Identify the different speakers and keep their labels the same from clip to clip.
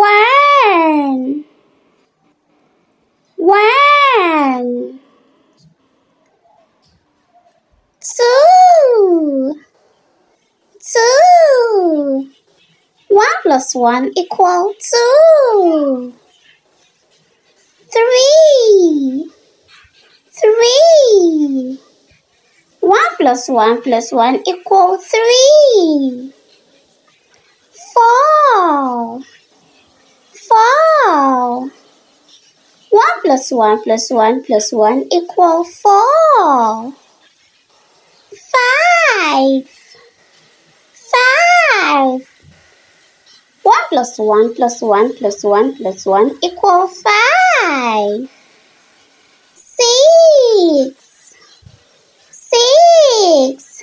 Speaker 1: One, one, two, two. 1 plus 1 equals 2. 3, 3. 1 plus 1 plus 1 equals 3. 4, 4. 1 plus 1 plus 1 plus 1 equals 4. 5, 5. 1 plus 1 plus 1 plus 1 plus 1 equals 5. 6, 6.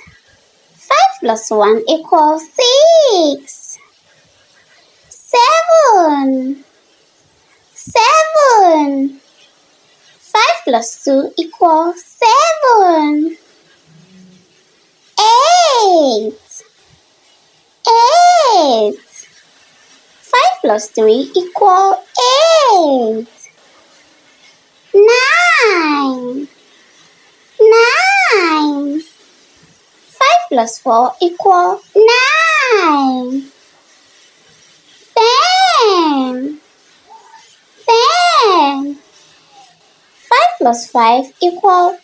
Speaker 1: 5 plus 1 equals 6. 7, 7. 5 plus 2 equals 7. 8, 8. 5 plus 3 equals 8. 9, 9. 5 plus 4 equals 9. 10, 10. 5 plus 5 equals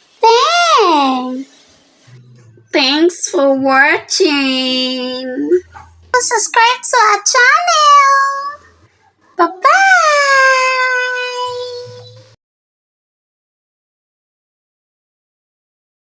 Speaker 1: 10. Thanks for watching. Subscribe to our channel. Bye-bye.